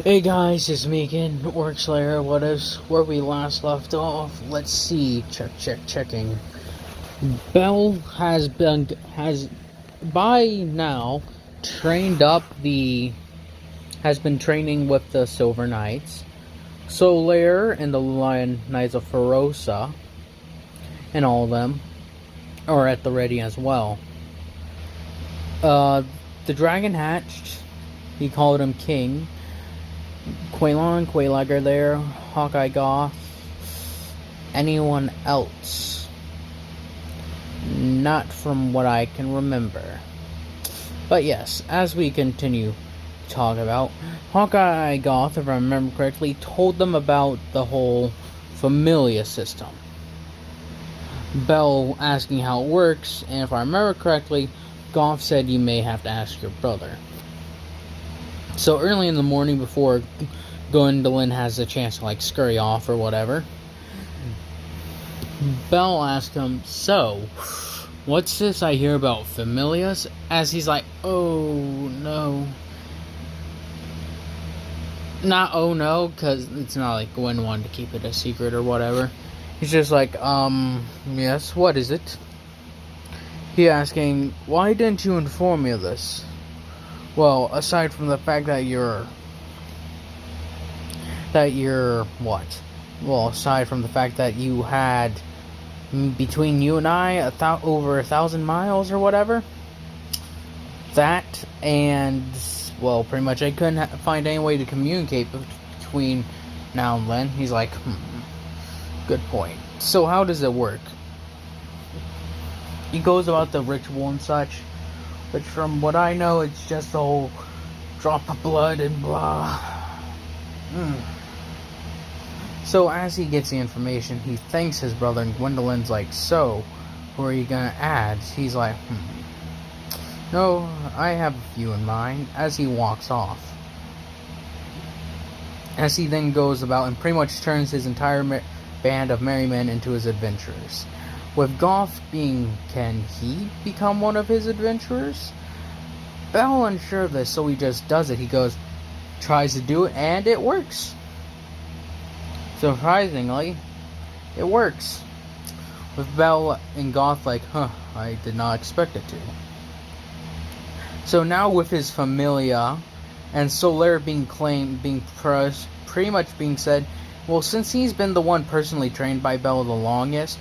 Hey guys, it's me again, Orcslayer. What is where we last left off? Let's see. Checking. Bell has by now trained up has been training with the Silver Knights, Solaire and the Lion Knights of Ferosa, and all of them are at the ready as well. The dragon hatched. He called him King. Quaylon, Quaylag are there, Hawkeye Goth. Anyone else? Not from what I can remember. But yes, as we continue to talk about, Hawkeye Goth, if I remember correctly, told them about the whole Familia system. Bell asking how it works, and if I remember correctly, Goth said you may have to ask your brother. So early in the morning, before Gwendolyn has a chance to scurry off or whatever, Belle asked him, "So, what's this I hear about Familias?" As he's like, "Oh no." Not "oh no," because it's not like Gwen wanted to keep it a secret or whatever. He's just like, yes, what is it?" He asking, "Why didn't you inform me of this?" Well, aside from the fact that you're what? Well, aside from the fact that you had between you and I over 1,000 miles or whatever. That and well, pretty much I couldn't find any way to communicate between now and then. He's like, good point. So how does it work? He goes about the ritual and such. Which, from what I know, it's just a whole drop of blood and blah. So, as he gets the information, he thanks his brother, and Gwendolyn's like, "So, who are you gonna add?" He's like, "No, I have a few in mind," as he walks off. As he then goes about and pretty much turns his entire band of merry men into his adventurers. With Goth being, can he become one of his adventurers? Bell unsure of this, so he just does it. He tries to do it, and it works. Surprisingly, it works. With Bell and Goth like, I did not expect it to. So now with his Familia, and Solaire pretty much being said, well, since he's been the one personally trained by Bell the longest,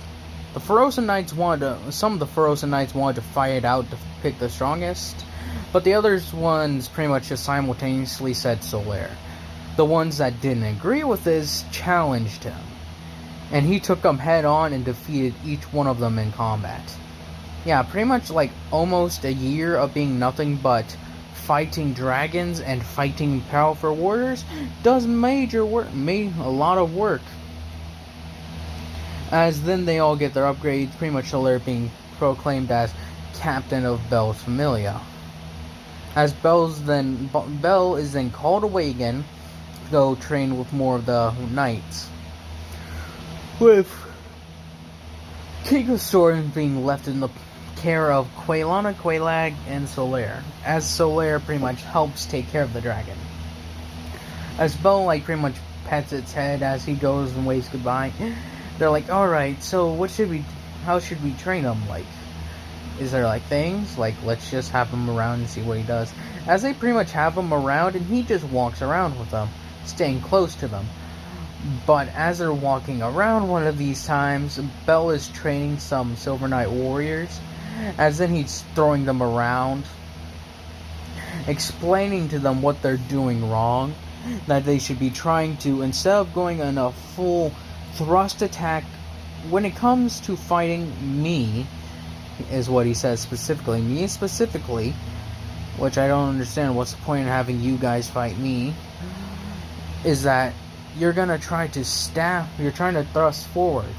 some of the Ferosa Knights wanted to fight it out to pick the strongest, but the other ones pretty much just simultaneously said Solaire. The ones that didn't agree with this challenged him, and he took them head on and defeated each one of them in combat. Yeah, pretty much almost a year of being nothing but fighting dragons and fighting powerful warriors does made a lot of work. As then they all get their upgrades, pretty much Solaire being proclaimed as captain of Bell's Familia. As Bell is then called away again to go train with more of the knights. With King of Swords being left in the care of Quaylana, Quaylag, and Solaire. As Solaire pretty much helps take care of the dragon. As Bell pretty much pets its head as he goes and waves goodbye. They're like, alright, so how should we train him? Is there things? Let's just have him around and see what he does. As they pretty much have him around, and he just walks around with them, staying close to them. But as they're walking around one of these times, Bell is training some Silver Knight warriors, as then he's throwing them around, explaining to them what they're doing wrong, that they should be trying to, instead of going on a full thrust attack, when it comes to fighting me, is what he says specifically. Me specifically, which I don't understand what's the point in having you guys fight me, is that you're gonna try to you're trying to thrust forward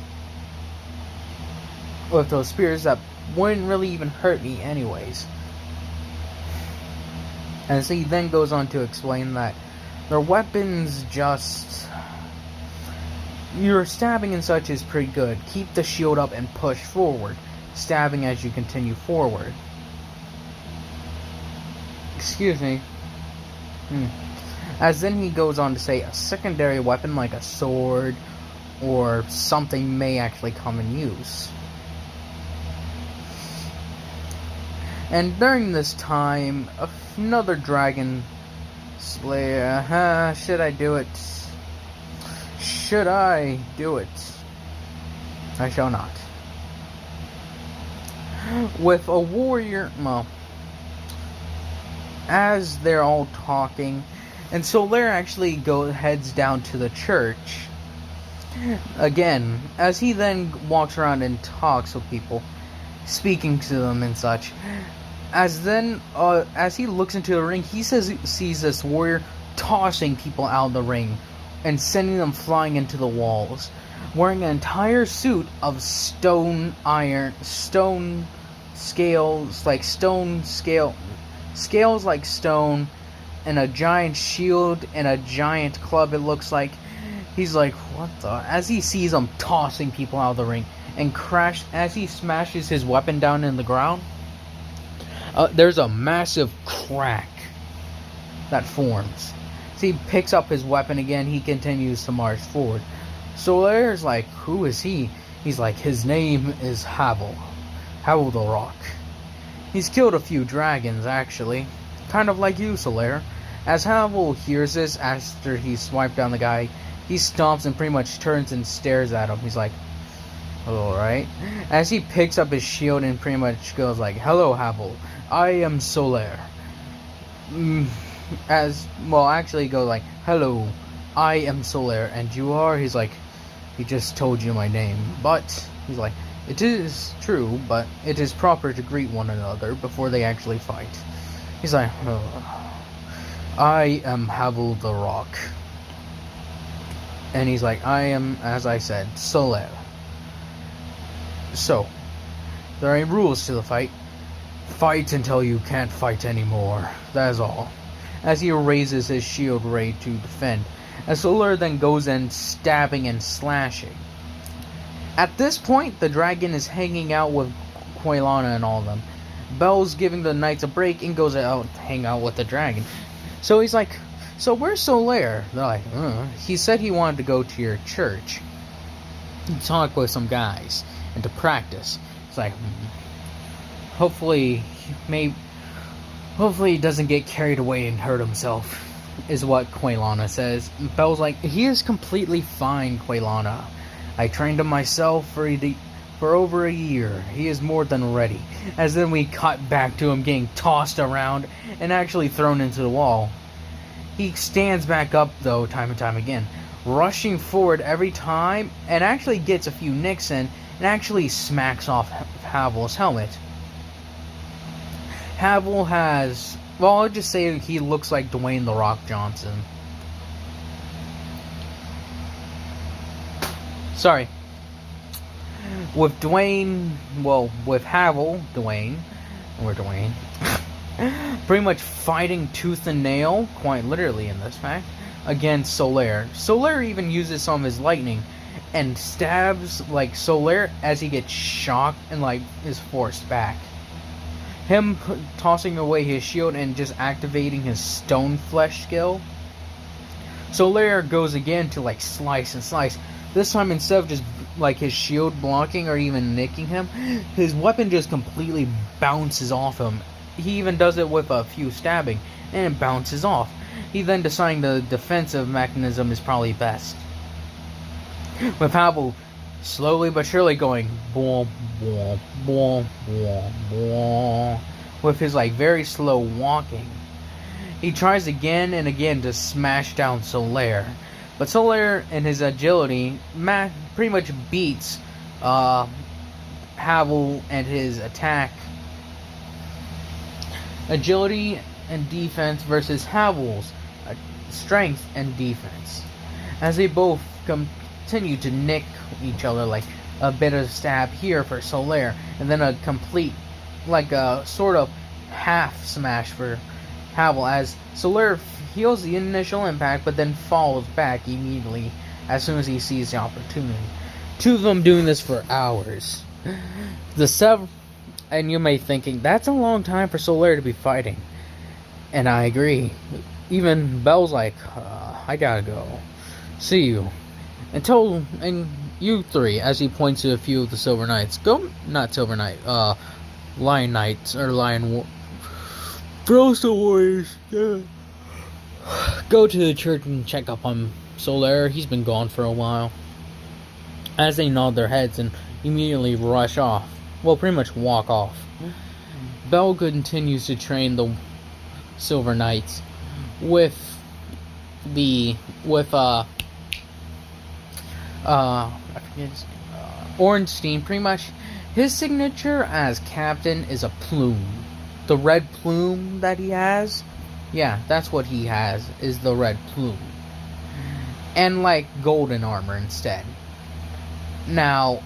with those spears that wouldn't really even hurt me anyways. And so he then goes on to explain that their weapons your stabbing and such is pretty good. Keep the shield up and push forward, stabbing as you continue forward. Excuse me. As then he goes on to say a secondary weapon like a sword or something may actually come in use. And during this time, another dragon slayer. Should I do it? Should I do it? I shall not. With a warrior, well, as they're all talking, and Solaire actually heads down to the church again, as he then walks around and talks with people, speaking to them and such. As he looks into the ring, he sees this warrior tossing people out of the ring and sending them flying into the walls, wearing an entire suit of stone scales like stone, and a giant shield and a giant club, it looks like. He's like, what the? As he sees them tossing people out of the ring and as he smashes his weapon down in the ground, there's a massive crack that forms. So he picks up his weapon again, he continues to march forward. Solaire's like, who is he? He's like, his name is Havel the Rock. He's killed a few dragons, actually. Kind of like you, Solaire. As Havel hears this, after he's swiped down the guy, he stomps and pretty much turns and stares at him. He's like, alright. As he picks up his shield and pretty much goes like, hello, Havel. I am Solaire. Actually go like, hello, I am Solaire, and you are? He's like, he just told you my name. But, he's like, it is true, but it is proper to greet one another before they actually fight. He's like, I am Havel the Rock. And he's like, I am, as I said, Solaire. So, there are rules to the fight. Fight until you can't fight anymore. That is all. As he raises his shield ready to defend, as Solaire then goes in stabbing and slashing. At this point, the dragon is hanging out with Quailana and all of them. Belle's giving the knights a break and goes out to hang out with the dragon. So he's like, so where's Solaire? They're like, he said he wanted to go to your church and talk with some guys and to practice. It's like, hopefully he doesn't get carried away and hurt himself, is what Quailana says. Belle's like, he is completely fine, Quailana. I trained him myself for over a year. He is more than ready. As then we cut back to him getting tossed around and actually thrown into the wall. He stands back up, though, time and time again, rushing forward every time, and actually gets a few nicks in, and actually smacks off Havel's helmet. Havel has, well, I'll just say he looks like Dwayne "The Rock" Johnson. Sorry. With Havel, Dwayne, pretty much fighting tooth and nail, quite literally in this fact, against Solaire. Solaire even uses some of his lightning and stabs like Solaire as he gets shocked and like is forced back. Him tossing away his shield and just activating his stone flesh skill. Solaire goes again to like slice and slice. This time, instead of just like his shield blocking or even nicking him, his weapon just completely bounces off him. He even does it with a few stabbing, and it bounces off. He then deciding the defensive mechanism is probably best. With Havel slowly but surely going boom, boom, boom, boom, boom, with his like very slow walking. He tries again and again to smash down Solaire, but Solaire and his agility pretty much beats Havel and his attack. Agility and defense versus Havel's strength and defense, as they both continue to nick each other, like a bit of stab here for Solaire, and then a complete, like a sort of half smash for Havel, as Solaire heals the initial impact but then falls back immediately as soon as he sees the opportunity. Two of them doing this for hours. And you may be thinking, that's a long time for Solaire to be fighting. And I agree. Even Belle's like, I gotta go. See you. And you three, as he points to a few of the Silver Knights, go, not Silver Knight, Lion Knights, or Frozen Warriors, yeah. Go to the church and check up on Solaire. He's been gone for a while. As they nod their heads and immediately rush off. Well, pretty much walk off. Belle continues to train the Silver Knights with I forget his name, Ornstein. Pretty much his signature as captain is a plume. The red plume that he has, yeah, that's what he has, is the red plume. And like golden armor instead. Now,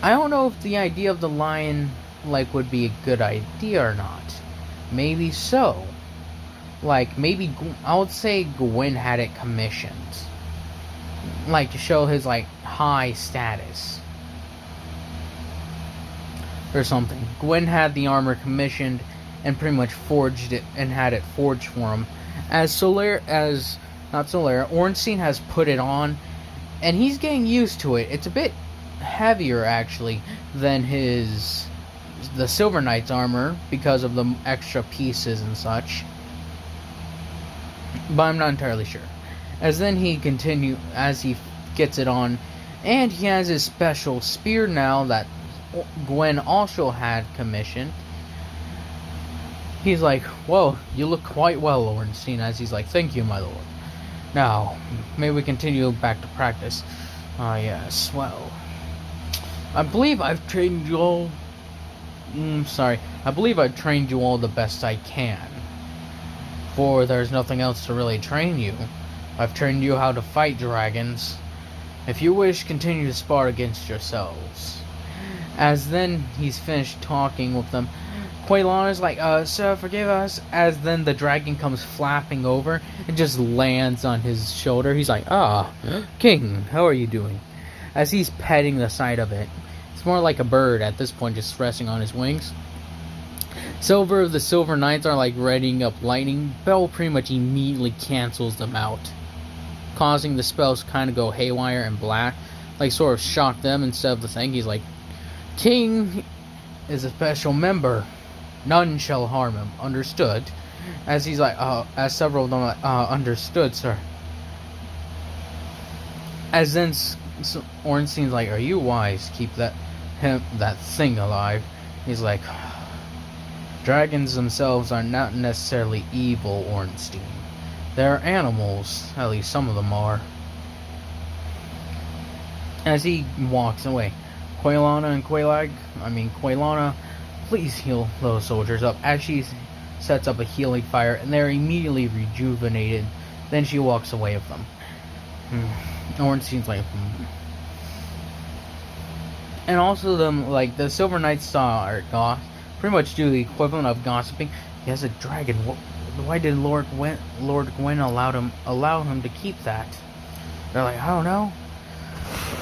I don't know if the idea of the lion like would be a good idea or not. Maybe so. Like, maybe, I would say Gwen had it commissioned. Like, to show his, like, high status. Or something. Gwen had the armor commissioned and pretty much forged it and had it forged for him. Ornstein has put it on and he's getting used to it. It's a bit heavier, actually, than the Silver Knight's armor because of the extra pieces and such. But I'm not entirely sure. As he gets it on, and he has his special spear now that Gwen also had commissioned. He's like, "Whoa, you look quite well, Ornstein," as he's like, "Thank you, my lord. Now, may we continue back to practice?" Yes, well, I believe I've trained you all... I believe I've trained you all the best I can. For there's nothing else to really train you. I've trained you how to fight dragons. If you wish, continue to spar against yourselves. As then he's finished talking with them, Quaylana's like, sir, forgive us. As then the dragon comes flapping over and just lands on his shoulder. He's like, King, how are you doing? As he's petting the side of it. It's more like a bird at this point, just resting on his wings. Silver of the Silver Knights are like readying up lightning. Belle pretty much immediately cancels them out, causing the spells kind of go haywire and black, like sort of shock them instead of the thing. He's like, King is a special member. None shall harm him. Understood? As he's like, as several of them are like, understood, sir. As then Ornstein's like, are you wise? Keep that thing alive. He's like, dragons themselves are not necessarily evil, Ornstein. They're animals, at least some of them are. As he walks away, Quaylana, please heal those soldiers up. As she sets up a healing fire, and they're immediately rejuvenated. Then she walks away with them. Ornstein's like, And also the Silver Knights pretty much do the equivalent of gossiping. He has a dragon. Why did Lord Gwyn allow him to keep that? They're like, I don't know.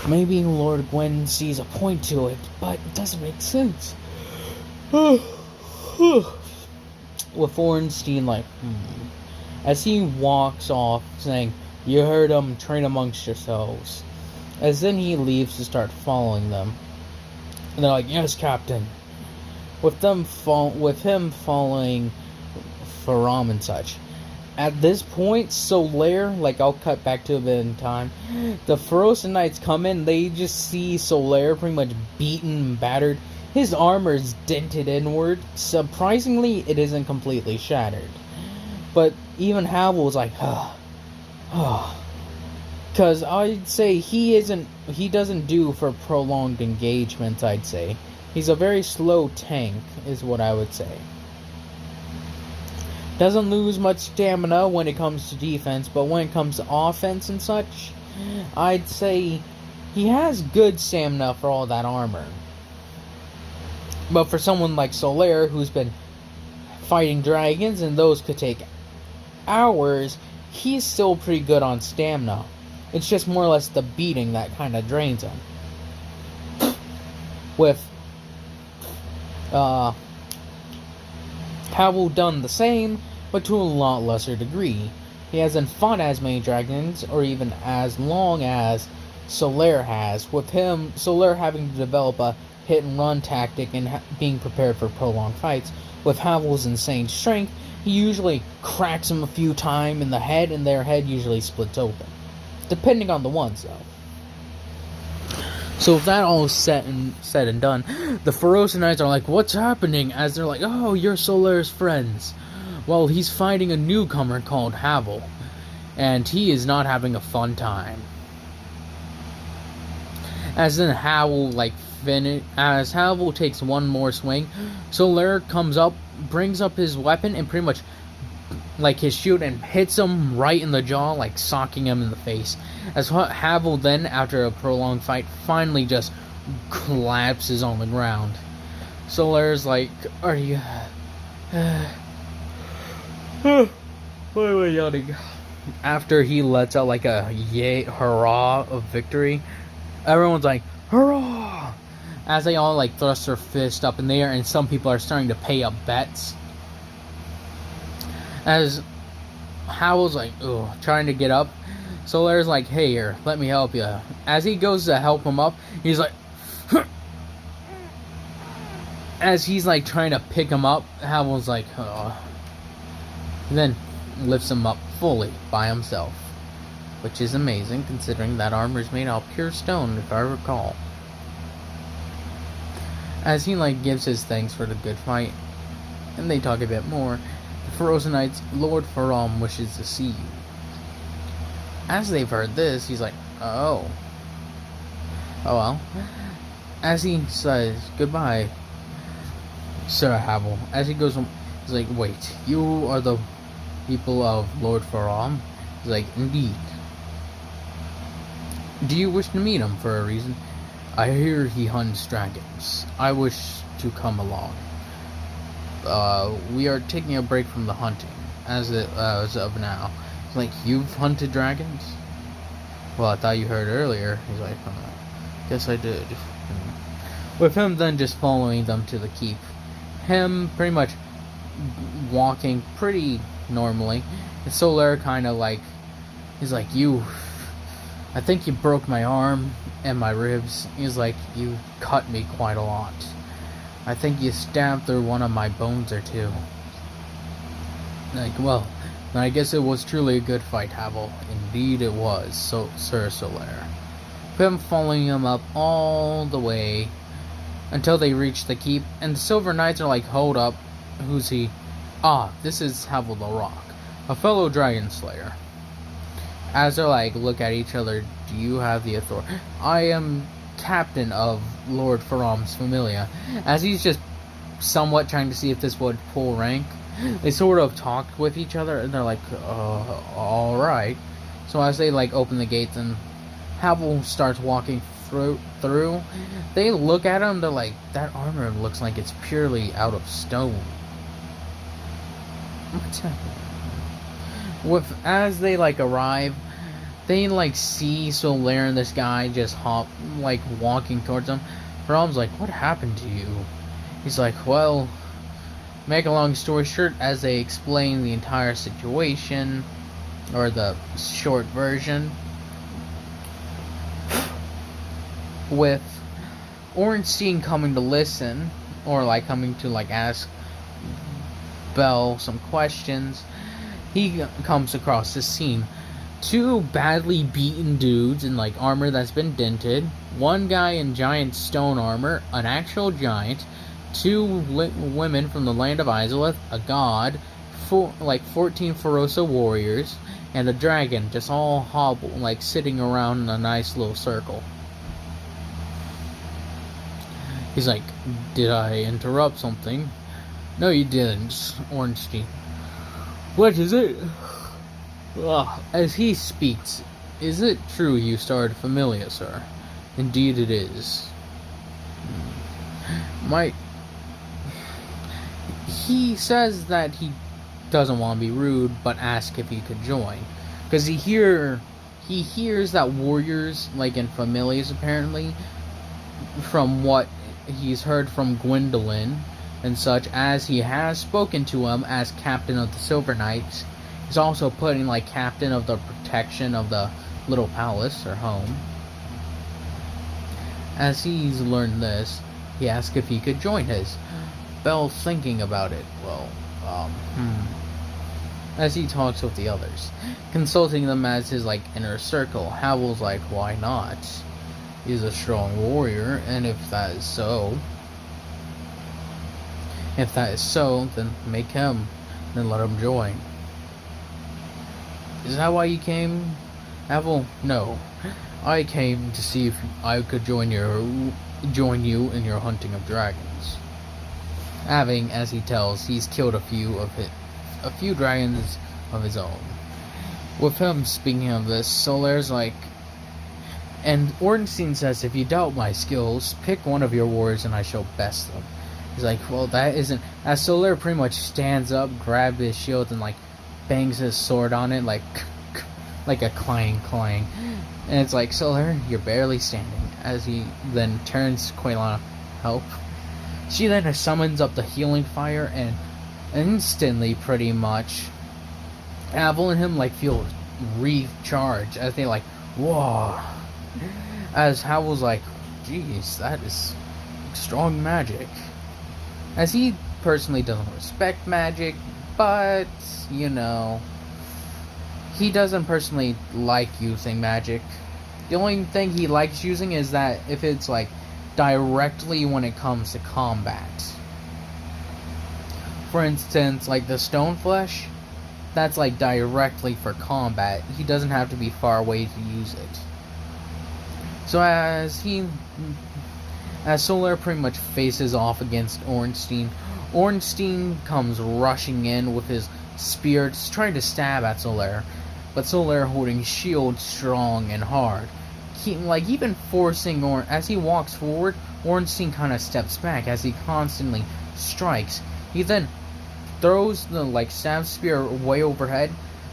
Maybe Lord Gwyn sees a point to it, but it doesn't make sense. With Ornstein like, As he walks off, saying, you heard him, train amongst yourselves. As then he leaves to start following them. And they're like, yes, Captain. With him following Faram and such. At this point, Solaire, like I'll cut back to a bit in time, the Frozen Knights come in, they just see Solaire pretty much beaten and battered. His armor is dented inward. Surprisingly, it isn't completely shattered. But even Havel's like, because I'd say he doesn't do for prolonged engagements, I'd say. He's a very slow tank, is what I would say. Doesn't lose much stamina when it comes to defense, but when it comes to offense and such, I'd say he has good stamina for all that armor. But for someone like Solaire, who's been fighting dragons, and those could take hours, he's still pretty good on stamina. It's just more or less the beating that kind of drains him. With Havel done the same, but to a lot lesser degree. He hasn't fought as many dragons, or even as long as Solaire has, with him, Solaire having to develop a hit-and-run tactic and being prepared for prolonged fights. With Havel's insane strength, he usually cracks him a few times in the head, and their head usually splits open. Depending on the ones, though. So with that all said and done, the Ferosa Knights are like, what's happening? As they're like, oh, you're Solaire's friends. Well, he's fighting a newcomer called Havel, and he is not having a fun time. As then Havel as Havel takes one more swing, Solaire comes up, brings up his weapon, and pretty much his shield, and hits him right in the jaw, socking him in the face. As Havel then, after a prolonged fight, finally just collapses on the ground. Solaire's like, are you... Why am I yawning? After he lets out a yay, hurrah of victory, everyone's like, hurrah! As they all thrust their fist up in the air, and some people are starting to pay up bets. As Havel's trying to get up, Solaire's like, hey here, let me help you. As he goes to help him up, he's like, as he's trying to pick him up, Havel's like, oh. Then lifts him up fully by himself, which is amazing considering that armor is made out of pure stone, if I recall. As he gives his thanks for the good fight, and they talk a bit more, the Ferosa Knights, Lord Faram wishes to see you. As they've heard this, he's like, oh well. As he says goodbye, Sir Havel, as he goes home, he's like, wait, you are the people of Lord Faram? He's like, indeed. Do you wish to meet him for a reason? I hear he hunts dragons. I wish to come along. We are taking a break from the hunting, as of now. He's like, you've hunted dragons? Well, I thought you heard earlier. He's like, guess I did. With him then just following them to the keep. Him pretty much walking pretty normally. And Solaire kind of he's like, I think you broke my arm and my ribs. He's like, you cut me quite a lot. I think you stabbed through one of my bones or two. Well, I guess it was truly a good fight, Havel. Indeed it was, Sir Solaire. Him following him up all the way until they reach the keep, and the Silver Knights are like, hold up, who's he? Ah, this is Havel the Rock, a fellow dragon slayer. As they're look at each other, do you have the authority? I am captain of Lord Faram's Familia. As he's just somewhat trying to see if this would pull rank, they sort of talk with each other, and they're like, alright. So as they open the gates and Havel starts walking through, they look at him, they're like, that armor looks like it's purely out of stone. What's happening? As they arrive, they see Solaire and this guy just walking towards them. Faram's like, what happened to you? He's like, well, make a long story short, as they explain the entire situation, or the short version, with Ornstein coming to listen, or coming to ask Bell some questions, he comes across this scene. Two badly beaten dudes in armor that's been dented, one guy in giant stone armor, an actual giant, two women from the land of Izalith, a god, 14 Ferosa warriors, and a dragon, just all hobble, sitting around in a nice little circle. He's like, did I interrupt something? No, you didn't, Ornstein. What is it? As he speaks, is it true you started Familia, sir? Indeed it is. He says that he doesn't want to be rude, but ask if he could join. Because he hears that warriors, in Familias apparently, from what he's heard from Gwendolyn, and such, as he has spoken to him as captain of the Silver Knights. He's also putting like captain of the protection of the little palace or home. As he's learned this, he asks if he could join his. Bell thinking about it. Well, as he talks with the others, consulting them as his like inner circle. Havel's like, why not? He's a strong warrior, and if that is so, then make him, then let him join. Is that why you came, Havel? No, I came to see if I could join you in your hunting of dragons. Having, as he tells, he's killed a few dragons of his own. With him speaking of this, Solaire's like, and Ornstein says, if you doubt my skills, pick one of your warriors and I shall best them. He's like, well, that isn't... As Solaire pretty much stands up, grabs his shield, and like bangs his sword on it, like a clang. And it's like, Solaire, you're barely standing. As he then turns Quaylana help. She then summons up the healing fire, and instantly, pretty much, Havel and him like feel recharged as they like, whoa. As Havel's like, geez, that is strong magic. As he personally doesn't respect magic, but, you know, he doesn't personally like using magic. The only thing he likes using is that if it's like directly when it comes to combat. For instance, like the stone flesh, that's like directly for combat. He doesn't have to be far away to use it. So as Solaire pretty much faces off against Ornstein, Ornstein comes rushing in with his spear, trying to stab at Solaire, but Solaire holding shield strong and hard. Even forcing as he walks forward, Ornstein kind of steps back as he constantly strikes. He then throws the stab spear way overhead,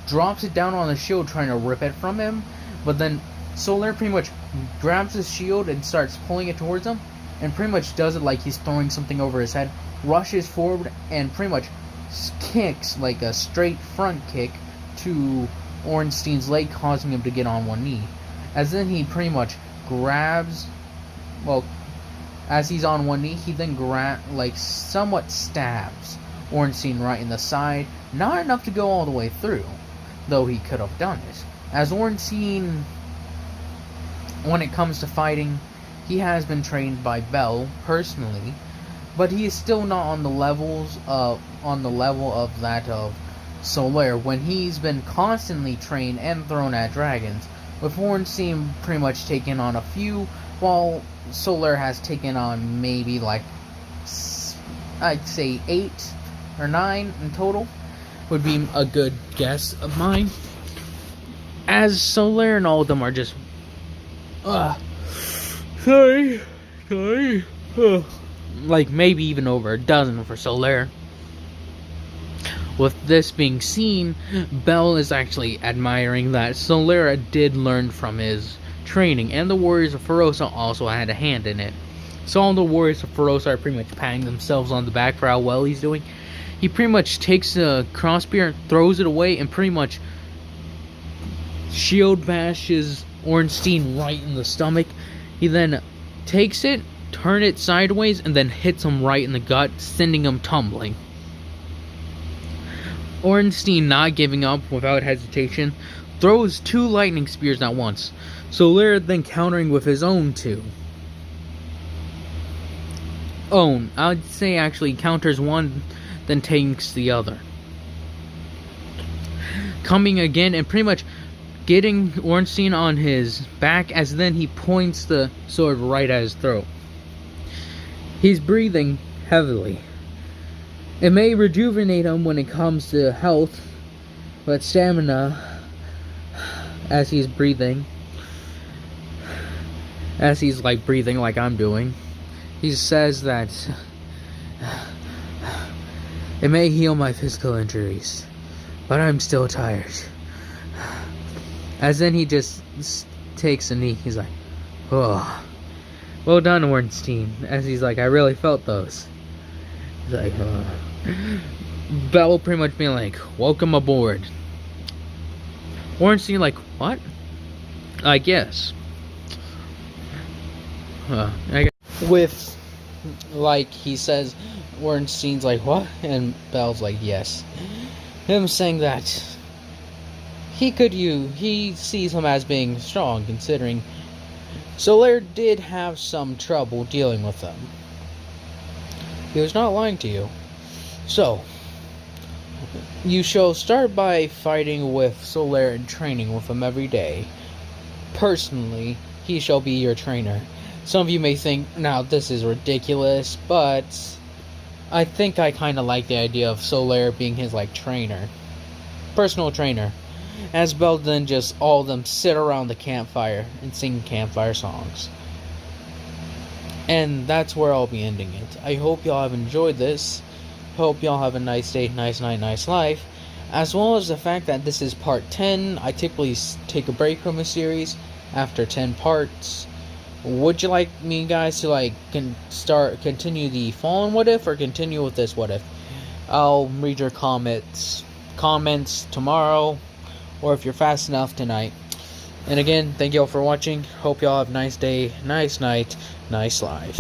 drops it down on the shield trying to rip it from him, but then Solaire pretty much grabs his shield and starts pulling it towards him, and pretty much does it like he's throwing something over his head, rushes forward and pretty much kicks like a straight front kick to Ornstein's leg, causing him to get on one knee. As then he pretty much grabs, as he's on one knee, he then somewhat stabs Ornstein right in the side, not enough to go all the way through, though he could have done it. As Ornstein, when it comes to fighting, he has been trained by Bell personally, but he is still not on the level of that of Solaire, when he's been constantly trained and thrown at dragons, with Ornstein pretty much taken on a few, while Solaire has taken on maybe I'd say 8 or 9 in total, would be a good guess of mine. As Solaire and all of them are just maybe even over a dozen for Solaire. With this being seen, Bell is actually admiring that Solaire did learn from his training, and the warriors of Ferosa also had a hand in it. So all the warriors of Ferosa are pretty much patting themselves on the back for how well he's doing. He pretty much takes the crossbeam, throws it away, and pretty much shield bashes Ornstein right in the stomach. He then takes it, turns it sideways, and then hits him right in the gut, sending him tumbling. Ornstein, not giving up without hesitation, throws 2 lightning spears at once. Solaire then countering with his own 2. I'd say actually counters one, then takes the other. Coming again and pretty much getting Ornstein on his back, as then he points the sword right at his throat. He's breathing heavily. It may rejuvenate him when it comes to health, but stamina, as he's breathing, breathing like I'm doing, he says that it may heal my physical injuries, but I'm still tired. As then he just takes a knee. He's like, oh, well done, Ornstein. As he's like, I really felt those. It's like, Bell pretty much being like, welcome aboard. Ornstein like, what? I guess. With, like, he says, Ornstein's like, what? And Bell's like, yes. Him saying that he sees him as being strong, considering Solaire did have some trouble dealing with them. He was not lying to you. So, you shall start by fighting with Solaire and training with him every day. Personally, he shall be your trainer. Some of you may think, now this is ridiculous, but I think I kind of like the idea of Solaire being his, like, trainer. Personal trainer. As Bell then just all of them sit around the campfire and sing campfire songs. And that's where I'll be ending it. I hope y'all have enjoyed this. Hope y'all have a nice day, nice night, nice life. As well as the fact that this is part 10. I typically take a break from a series after 10 parts. Would you like me guys to like continue the Fallen What If or continue with this What If? I'll read your comments tomorrow, or if you're fast enough, tonight. And again, thank y'all for watching. Hope y'all have a nice day, nice night, nice life.